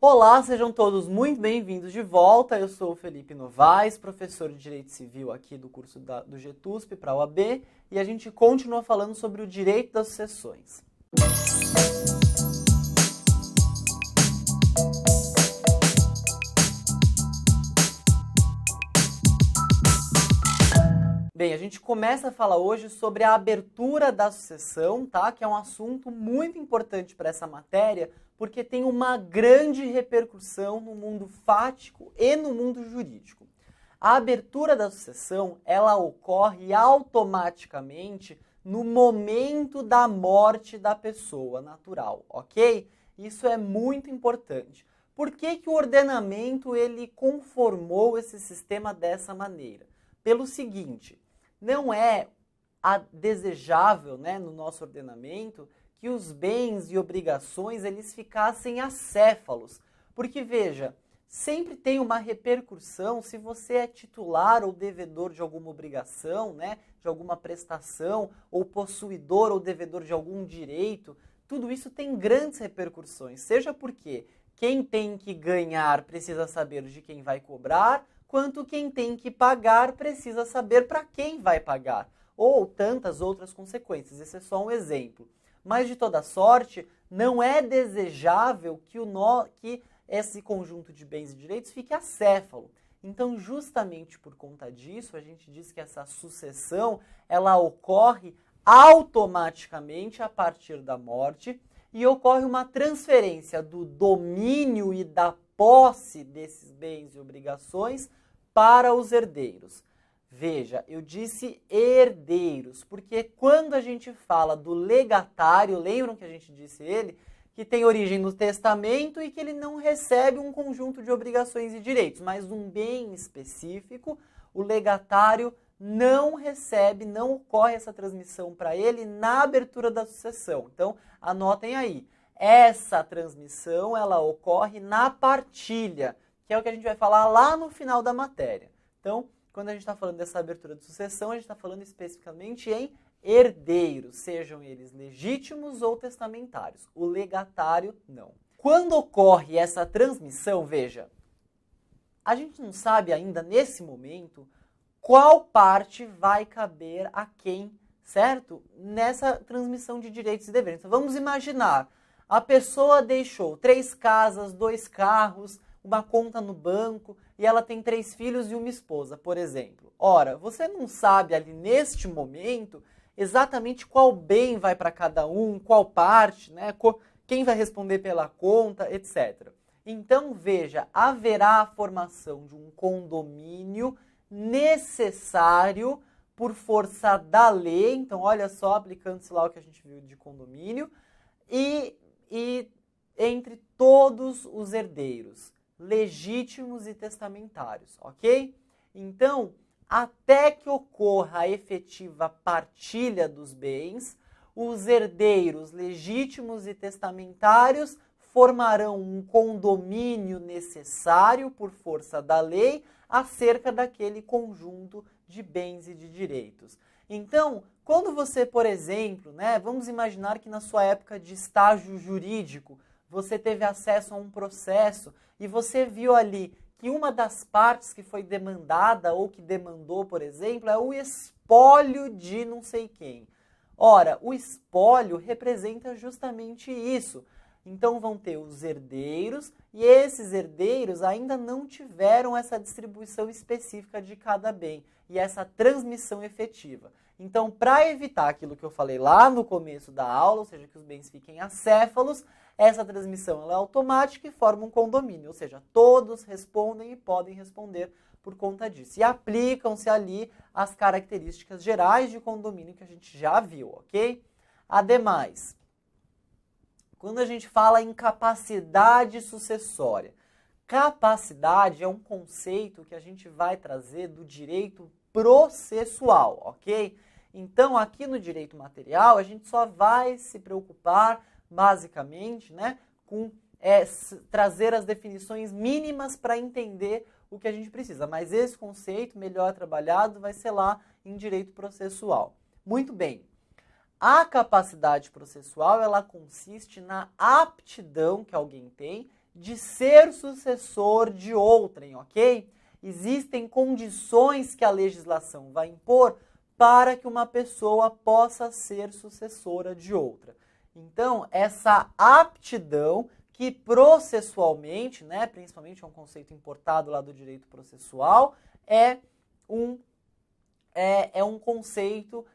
Olá, sejam todos muito bem-vindos de volta. Eu sou o Felipe Novaes, professor de Direito Civil aqui do curso do GETUSP para a OAB, e a gente continua falando sobre o direito das sucessões. Bem, a gente começa a falar hoje sobre a abertura da sucessão, tá? Que é um assunto muito importante para essa matéria, porque tem uma grande repercussão no mundo fático e no mundo jurídico. A abertura da sucessão, ela ocorre automaticamente no momento da morte da pessoa natural, ok? Isso é muito importante. Por que que o ordenamento ele conformou esse sistema dessa maneira? Pelo seguinte, não é desejável, né, no nosso ordenamento que os bens e obrigações eles ficassem acéfalos. Porque, veja, sempre tem uma repercussão se você é titular ou devedor de alguma obrigação, né, de alguma prestação, ou possuidor ou devedor de algum direito. Tudo isso tem grandes repercussões, seja porque quem tem que ganhar precisa saber de quem vai cobrar, quanto quem tem que pagar precisa saber para quem vai pagar, ou tantas outras consequências. Esse é só um exemplo. Mas, de toda sorte, não é desejável que esse conjunto de bens e direitos fique acéfalo. Então, justamente por conta disso, a gente diz que essa sucessão ela ocorre automaticamente a partir da morte e ocorre uma transferência do domínio e da posse desses bens e obrigações para os herdeiros. Veja, eu disse herdeiros, porque quando a gente fala do legatário, lembram que a gente disse ele, que tem origem no testamento e que ele não recebe um conjunto de obrigações e direitos, mas um bem específico, o legatário não recebe, não ocorre essa transmissão para ele na abertura da sucessão. Então, anotem aí. Essa transmissão, ela ocorre na partilha, que é o que a gente vai falar lá no final da matéria. Então, quando a gente está falando dessa abertura de sucessão, a gente está falando especificamente em herdeiros, sejam eles legítimos ou testamentários. O legatário, não. Quando ocorre essa transmissão, veja, a gente não sabe ainda nesse momento qual parte vai caber a quem, certo? Nessa transmissão de direitos e deveres. Então, vamos imaginar, a pessoa deixou 3 casas, 2 carros, uma conta no banco e ela tem 3 filhos e uma esposa, por exemplo. Ora, você não sabe ali neste momento exatamente qual bem vai para cada um, qual parte, né? Quem vai responder pela conta, etc. Então, veja, haverá a formação de um condomínio necessário por força da lei. Então, olha só, aplicando-se lá o que a gente viu de condomínio, e entre todos os herdeiros, legítimos e testamentários, ok? Então, até que ocorra a efetiva partilha dos bens, os herdeiros legítimos e testamentários formarão um condomínio necessário por força da lei acerca daquele conjunto de bens e de direitos. Então, quando você, por exemplo, né, vamos imaginar que na sua época de estágio jurídico, você teve acesso a um processo e você viu ali que uma das partes que foi demandada ou que demandou, por exemplo, é o espólio de não sei quem. Ora, o espólio representa justamente isso. Então vão ter os herdeiros e esses herdeiros ainda não tiveram essa distribuição específica de cada bem e essa transmissão efetiva. Então, para evitar aquilo que eu falei lá no começo da aula, ou seja, que os bens fiquem acéfalos, essa transmissão ela é automática e forma um condomínio, ou seja, todos respondem e podem responder por conta disso. E aplicam-se ali as características gerais de condomínio que a gente já viu, ok? Ademais, quando a gente fala em capacidade sucessória, capacidade é um conceito que a gente vai trazer do direito processual, ok? Então, aqui no direito material, a gente só vai se preocupar, basicamente, né, com trazer as definições mínimas para entender o que a gente precisa. Mas esse conceito, melhor trabalhado, vai ser lá em direito processual. Muito bem. A capacidade processual, ela consiste na aptidão que alguém tem de ser sucessor de outrem, ok? Existem condições que a legislação vai impor para que uma pessoa possa ser sucessora de outra. Então, essa aptidão que processualmente, né, principalmente é um conceito importado lá do direito processual, é um conceito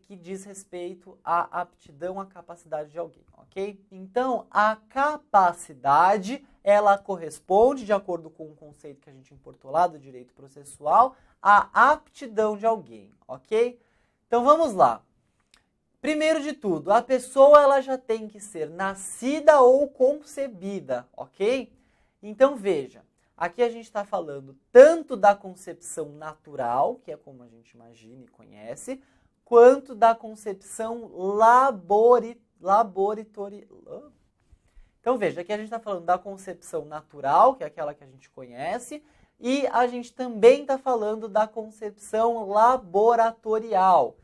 que diz respeito à aptidão, à capacidade de alguém, ok? Então, a capacidade, ela corresponde, de acordo com o conceito que a gente importou lá do direito processual, à aptidão de alguém, ok? Então, vamos lá. Primeiro de tudo, a pessoa ela já tem que ser nascida ou concebida, ok? Então, veja, aqui a gente está falando tanto da concepção natural, que é como a gente imagina e conhece, quanto da concepção laboratorial. Então, veja, aqui a gente está falando da concepção natural, que é aquela que a gente conhece, e a gente também está falando da concepção laboratorial.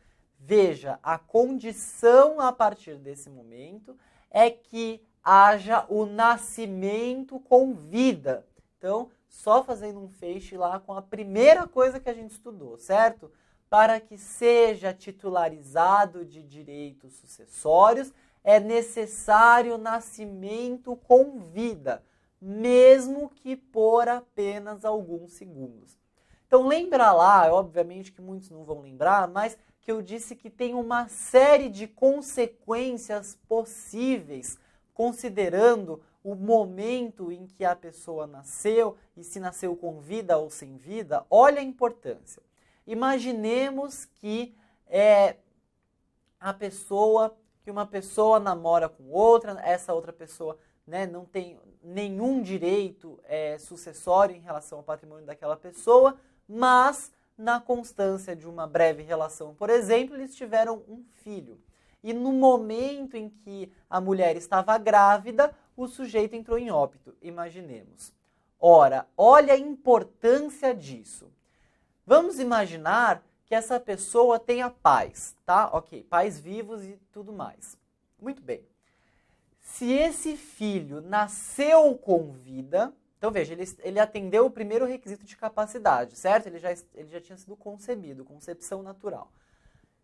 Veja, a condição a partir desse momento é que haja o nascimento com vida. Então, só fazendo um feixe lá com a primeira coisa que a gente estudou, certo? Para que seja titularizado de direitos sucessórios, é necessário nascimento com vida, mesmo que por apenas alguns segundos. Então, lembra lá, obviamente que muitos não vão lembrar, mas que eu disse que tem uma série de consequências possíveis, considerando o momento em que a pessoa nasceu e se nasceu com vida ou sem vida. Olha a importância. Imaginemos que uma pessoa namora com outra, essa outra pessoa, né, não tem nenhum direito sucessório em relação ao patrimônio daquela pessoa, mas na constância de uma breve relação, por exemplo, eles tiveram um filho. E no momento em que a mulher estava grávida, o sujeito entrou em óbito, imaginemos. Ora, olha a importância disso. Vamos imaginar que essa pessoa tenha pais, tá? Ok, pais vivos e tudo mais. Muito bem. Se esse filho nasceu com vida, então veja, ele atendeu o primeiro requisito de capacidade, certo? Ele já tinha sido concebido, concepção natural.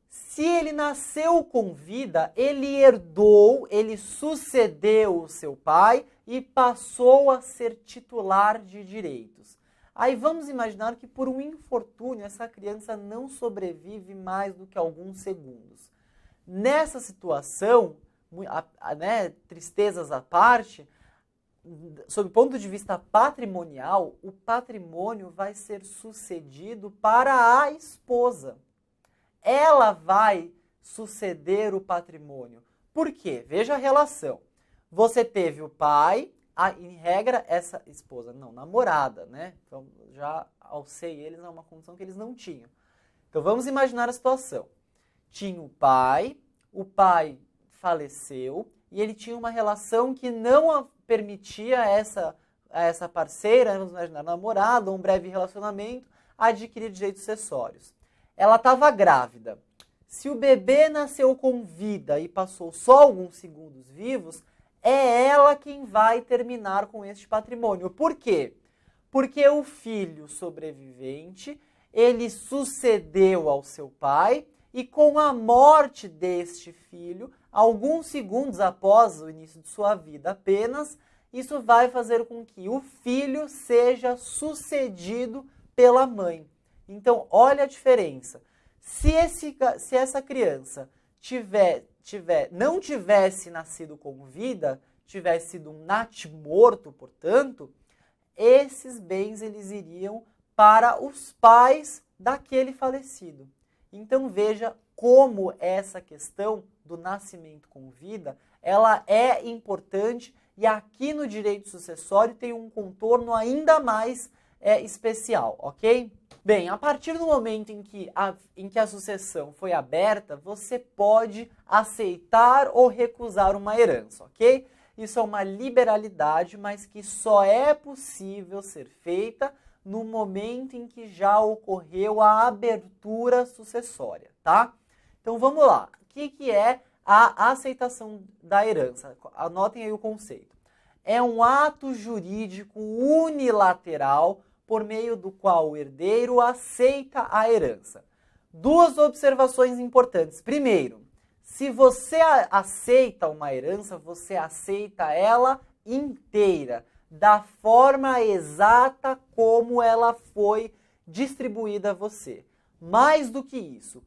Se ele nasceu com vida, ele herdou, ele sucedeu o seu pai e passou a ser titular de direitos. Aí vamos imaginar que por um infortúnio essa criança não sobrevive mais do que alguns segundos. Nessa situação, né, tristezas à parte, sob o ponto de vista patrimonial, o patrimônio vai ser sucedido para a esposa. Ela vai suceder o patrimônio. Por quê? Veja a relação. Você teve o pai, em regra, essa esposa, não, namorada, né? Então, já alcei eles a uma condição que eles não tinham. Então, vamos imaginar a situação. Tinha o pai faleceu e ele tinha uma relação que não permitia a essa parceira, vamos imaginar, namorada, um breve relacionamento, adquirir direitos sucessórios. Ela estava grávida. Se o bebê nasceu com vida e passou só alguns segundos vivos, é ela quem vai terminar com este patrimônio. Por quê? Porque o filho sobrevivente, ele sucedeu ao seu pai e com a morte deste filho, alguns segundos após o início de sua vida apenas, isso vai fazer com que o filho seja sucedido pela mãe. Então, olha a diferença. Se essa criança não tivesse nascido com vida, tivesse sido um natimorto, portanto, esses bens eles iriam para os pais daquele falecido. Então, veja como essa questão do nascimento com vida, ela é importante e aqui no direito sucessório tem um contorno ainda mais especial, ok? Bem, a partir do momento em que a sucessão foi aberta, você pode aceitar ou recusar uma herança, ok? Isso é uma liberalidade, mas que só é possível ser feita no momento em que já ocorreu a abertura sucessória, tá? Então vamos lá. O que é a aceitação da herança? Anotem aí o conceito. é um ato jurídico unilateral por meio do qual o herdeiro aceita a herança. Duas observações importantes. Primeiro, se você aceita uma herança, você aceita ela inteira, da forma exata como ela foi distribuída a você. Mais do que isso,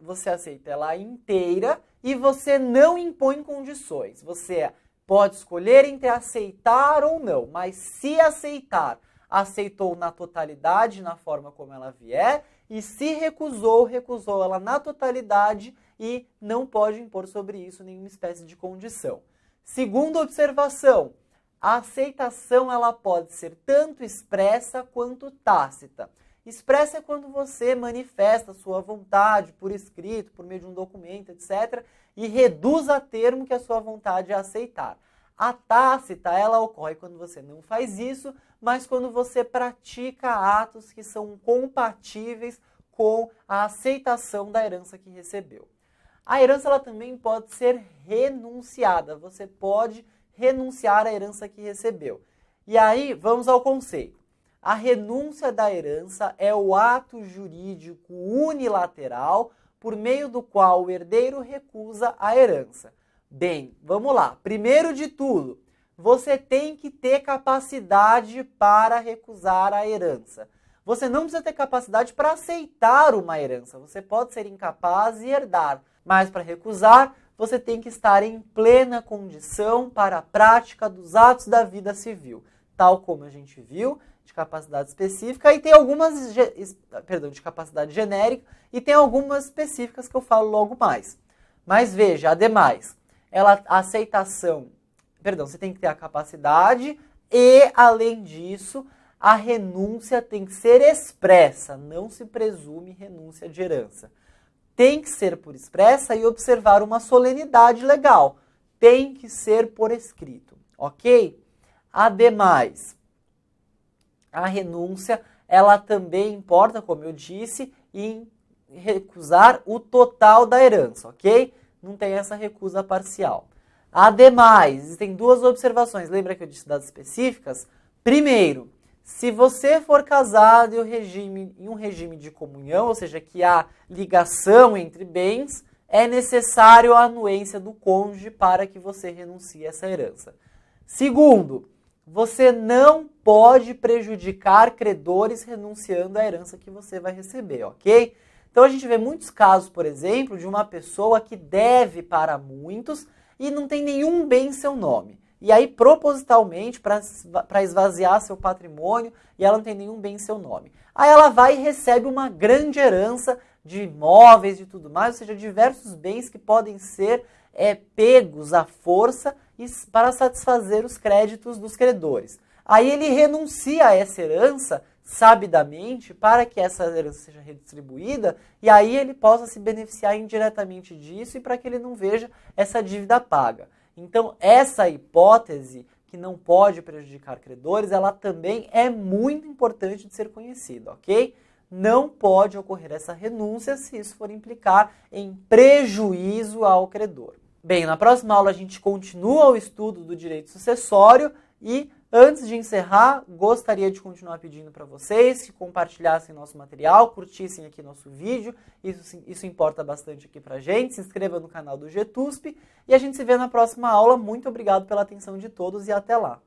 você aceita ela inteira e você não impõe condições. Você pode escolher entre aceitar ou não, mas se aceitar, aceitou na totalidade, na forma como ela vier, e se recusou, recusou ela na totalidade e não pode impor sobre isso nenhuma espécie de condição. Segunda observação, a aceitação ela pode ser tanto expressa quanto tácita. Expressa é quando você manifesta a sua vontade por escrito, por meio de um documento, etc., e reduz a termo que a sua vontade é aceitar. A tácita, ela ocorre quando você não faz isso, mas quando você pratica atos que são compatíveis com a aceitação da herança que recebeu. A herança ela também pode ser renunciada. Você pode renunciar à herança que recebeu. E aí, vamos ao conceito. A renúncia da herança é o ato jurídico unilateral por meio do qual o herdeiro recusa a herança. Bem, vamos lá. Primeiro de tudo, você tem que ter capacidade para recusar a herança. Você não precisa ter capacidade para aceitar uma herança. Você pode ser incapaz e herdar, mas para recusar, você tem que estar em plena condição para a prática dos atos da vida civil, tal como a gente viu, de capacidade específica, e tem algumas, de capacidade genérica, e tem algumas específicas que eu falo logo mais. Mas veja, ademais, a aceitação, você tem que ter a capacidade e, além disso, a renúncia tem que ser expressa, não se presume renúncia de herança. Tem que ser por expressa e observar uma solenidade legal. Tem que ser por escrito, ok? Ademais, a renúncia, ela também importa, como eu disse, em recusar o total da herança, ok? Não tem essa recusa parcial. Ademais, existem duas observações. Lembra que eu disse das específicas? Primeiro, se você for casado em um regime de comunhão, ou seja, que há ligação entre bens, é necessário a anuência do cônjuge para que você renuncie a essa herança. Segundo, você não pode prejudicar credores renunciando à herança que você vai receber, ok? Então a gente vê muitos casos, por exemplo, de uma pessoa que deve para muitos e não tem nenhum bem em seu nome. E aí, propositalmente, para esvaziar seu patrimônio, e ela não tem nenhum bem em seu nome. Aí ela vai e recebe uma grande herança de imóveis e tudo mais, ou seja, diversos bens que podem ser pegos à força para satisfazer os créditos dos credores. Aí ele renuncia a essa herança sabidamente para que essa herança seja redistribuída e aí ele possa se beneficiar indiretamente disso e para que ele não veja essa dívida paga. Então, essa hipótese, que não pode prejudicar credores, ela também é muito importante de ser conhecida, ok? Não pode ocorrer essa renúncia se isso for implicar em prejuízo ao credor. Bem, na próxima aula a gente continua o estudo do direito sucessório e, antes de encerrar, gostaria de continuar pedindo para vocês que compartilhassem nosso material, curtissem aqui nosso vídeo, isso importa bastante aqui para a gente, se inscreva no canal do GTUSP e a gente se vê na próxima aula. Muito obrigado pela atenção de todos e até lá!